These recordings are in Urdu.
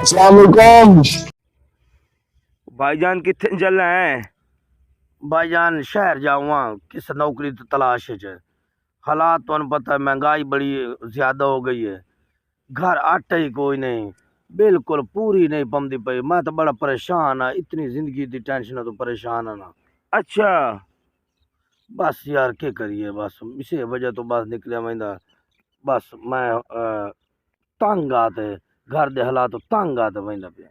السلام علیکم بھائی جان کتنے چلنا ہے؟ بھائی جان شہر جاؤں کس نوکری تو تلاش ہے حالات تو پتہ ہے مہنگائی بڑی زیادہ ہو گئی ہے گھر آٹا ہی کوئی نہیں بالکل پوری نہیں پمدی پئی میں تو بڑا پریشان ہاں اتنی زندگی دی ٹینشن تو پریشان ہاں نا اچھا بس یار کیا کریے بس اسی وجہ تو بس نکلیا میں بس میں تنگ آتے گھر دے حالات تو تنگ آتے میں پیا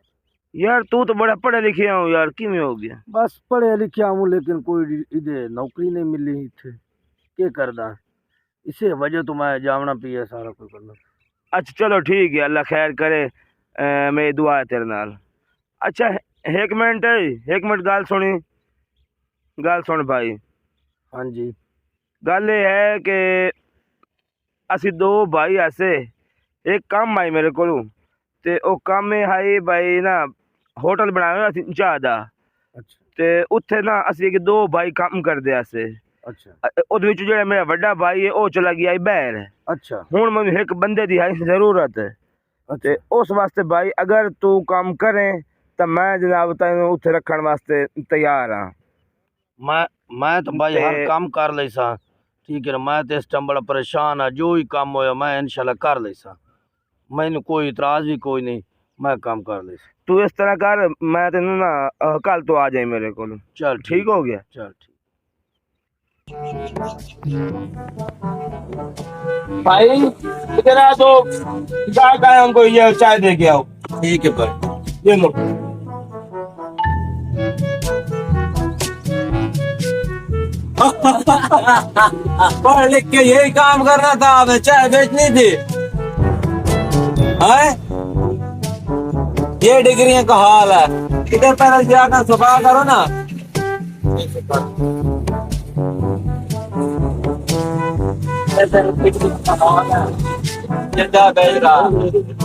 یار تو بڑا پڑھے لکھے ہوں یار کیویں ہو گیا؟ بس پڑھے لکھیا ہوں لیکن کوئی ادھر نوکری نہیں ملی اتنے کیا کردا اسی وجہ تو میں جاونا پیا سارا کوئی کرنا اچھا چلو ٹھیک ہے اللہ خیر کرے میری دعا ہے تیرے نال۔ اچھا ایک منٹ گل سن بھائی، ہاں جی گل یہ ہے کہ اسی دو بھائی ایسے ایک کام آئی میرے کو تے او کام آئی بھائی نا ہوٹل بنایا اسی چاہ دا اچھا تے اتھے نا اسی دو بھائی کام کردے ایسے اچھا او وچ جڑا میرا بڑا بھائی ہے او چلا گیا باہر اچھا ہن مجھے ایک بندے دی ہے ضرورت ہے تے اس واسطے بھائی اگر تو کام کرے تو میں جناب تینوں اتھے رکھن واسطے تیار ہاں۔ میں تو بھائی ہر تے کام کر لئی سا ٹھیک ہے نا میں تو اس ٹائم بڑا پریشان ہاں جو ہی کام ہویا میں انشاءاللہ کر لئی سا مینوں کوئی اعتراض بھی کوئی نہیں میں کام کر لئی سا تو اس طرح کر میں تینوں نا کل تو آ جائیں میرے کو چل ٹھیک ہو گیا؟ چل ٹھیک بھائی ادھر آ تو کیا ہم کو یہ چائے دے کے آؤ۔ ٹھیک ہے بھائی یہ لو۔ پڑھ لکھ کے یہی کام کرنا تھا ہمیں چائے بیچنی تھی یہ ڈگریاں کا حال ہے ادھر پہلے جا کر صفا کرو نا جا بیچ رہا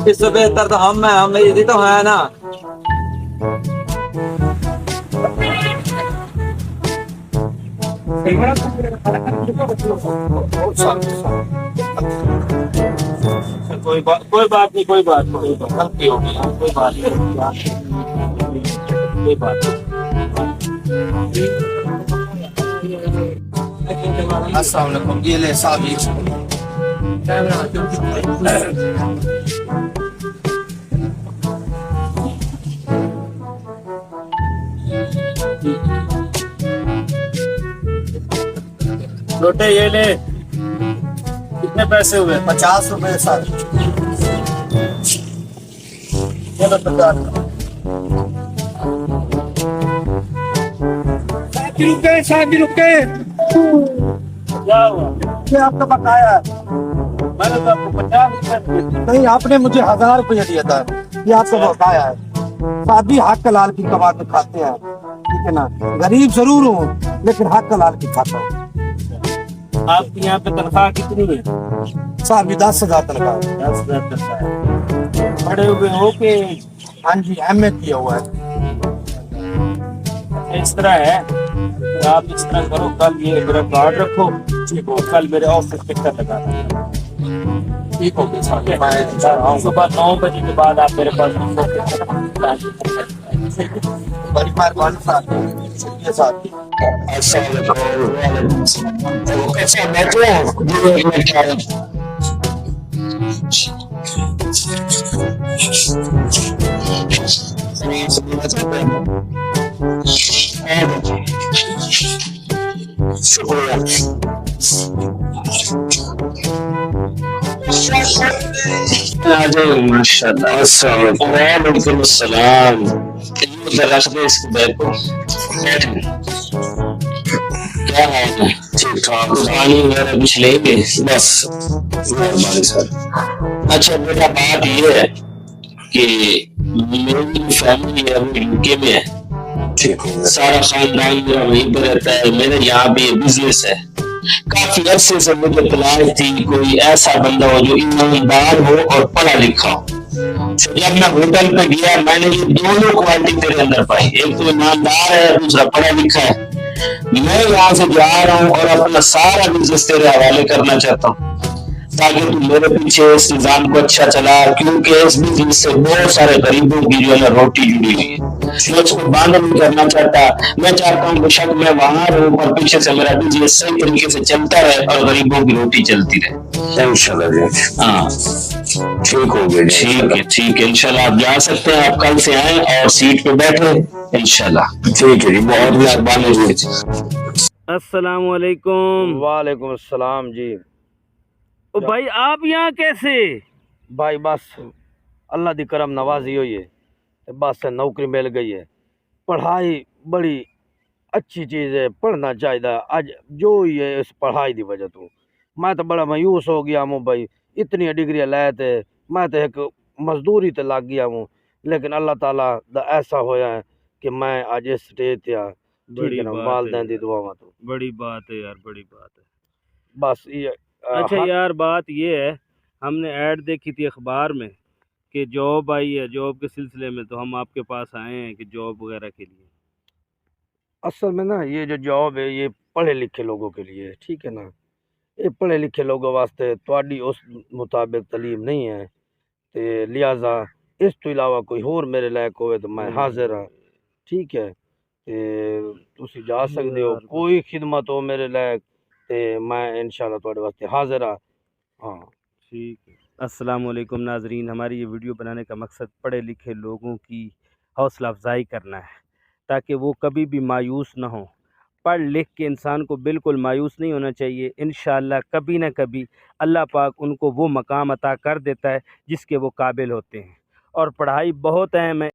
اس سے بہتر تو ہم ہیں ہم یہ تو ہے نا کوئی بات نہیں کوئی بات نہیں غلطی ہو گئی کوئی بات نہیں کوئی بات السلام علیکم یہ لے صاحب چھوٹے یہ لے کتنے پیسے ہوئے؟ 50 روپے ساتھ چلو 50 شادی رکے کیا ہوا؟ یہ آپ کا بقایا ہے میں نے تو آپ کو 50 روپے نہیں آپ نے مجھے 1000 روپیہ دیا تھا یہ آپ کا بقایا ہے شادی حق حلال کی کما کے کھاتے ہیں ٹھیک ہے نا غریب ضرور ہوں لیکن حق حلال کی کھاتا ہوں آپ کی یہاں پہ تنخواہ کتنی ہے؟ صاحب یہ 10,000 تنخواہ 10,000 تنخواہ ہے۔ پڑھے ہوئے ہو کہ ہاں جی ایم اے کیا ہوا ہے اس طرح ہے کہ آپ اس طرح کرو کل یہ میرا کارڈ رکھو ٹھیک ہو کل میرے آفس پہ کر لگا ٹھیک ہو گیا صاحب صبح 9 بجے کے بعد آپ میرے پاس بڑی مہربانی صاحب شکریہ صاحب ماشاء اللہ وعلیکم السلام رکھ دے اس بیگ کو کیا ہے ٹھیک ٹھاک پانی وغیرہ کچھ لیں گے بس مہربانی سر اچھا بیٹا بات یہ ہے کہ میری فیملی ہے وہ یو کے میں ہے سارا خاندان میرا وہیں پہ رہتا ہے میرے یہاں بھی بزنس ہے کافی عرصے سے مجھے تلاش تھی کوئی ایسا بندہ ہو جو ایماندار ہو اور پڑھا لکھا ہو جب میں ہوٹل پہ گیا میں نے یہ دونوں کوالٹی تیرے اندر پائی ایک تو ایماندار ہے دوسرا پڑھا لکھا ہے میں یہاں سے جا رہا ہوں اور اپنا سارا بزنس تیرے حوالے کرنا چاہتا ہوں تاکہ تو میرے پیچھے اس نظام کو اچھا چلا، کیونکہ اس بزنس سے بہت سارے غریبوں کی جو ہے نا روٹی جڑی ہوئی ہے۔ میں اس کو بند نہیں کرنا چاہتا، میں چاہتا ہوں بے شک میں وہاں رہوں اور پیچھے سے میرا بزنس صحیح طریقے سے چلتا رہے اور غریبوں کی روٹی چلتی رہے انشاءاللہ جی۔ ہاں ٹھیک ہو گیا، ٹھیک ہے انشاءاللہ آپ جا سکتے ہیں، آپ کل سے آئیں اور سیٹ پہ بیٹھے انشاءاللہ۔ ٹھیک ہے جی، بہت مہربانی جی۔ السلام علیکم۔ وعلیکم السلام جی۔ او بھائی آپ یہاں کیسے؟ بھائی بس اللہ دی کرم نوازی ہوئی ہے، بس نوکری مل گئی ہے۔ پڑھائی بڑی اچھی چیز ہے، پڑھنا چاہیے۔ اج جو ہی ہے اس پڑھائی دی وجہ تو میں تو بڑا مایوس ہو گیا ہوں بھائی، اتنی ڈگریاں لے تے میں تو ایک مزدوری تے لگ گیا ہوں، لیکن اللہ تعالیٰ دا ایسا ہویا ہے کہ میں اج اس سٹیج تے ہاں، ٹھیک ہے نا، والدین دی دعاواں تو بڑی بات ہے یار، بڑی بات ہے۔ بس یہ اچھا یار بات یہ ہے، ہم نے ایڈ دیکھی تھی اخبار میں کہ جاب آئی ہے، جاب کے سلسلے میں تو ہم آپ کے پاس آئے ہیں کہ جاب وغیرہ کے لیے۔ اصل میں نا یہ جو جاب ہے یہ پڑھے لکھے لوگوں کے لیے ہے، ٹھیک ہے نا، یہ پڑھے لکھے لوگوں واسطے تواڈی اس مطابق تعلیم نہیں ہے، تے لہٰذا اس تو علاوہ کوئی اور میرے لائق ہوئے تو میں حاضر ہاں، ٹھیک ہے، تے تسی جا سکتے ہو، کوئی خدمت ہو میرے لائق تے میں انشاءاللہ تواڈے واسطے حاضر ہاں۔ ہاں ٹھیک ہے۔ السلام علیکم ناظرین، ہماری یہ ویڈیو بنانے کا مقصد پڑھے لکھے لوگوں کی حوصلہ افزائی کرنا ہے تاکہ وہ کبھی بھی مایوس نہ ہوں۔ پڑھ لکھ کے انسان کو بالکل مایوس نہیں ہونا چاہیے، انشاءاللہ کبھی نہ کبھی اللہ پاک ان کو وہ مقام عطا کر دیتا ہے جس کے وہ قابل ہوتے ہیں، اور پڑھائی بہت اہم ہے،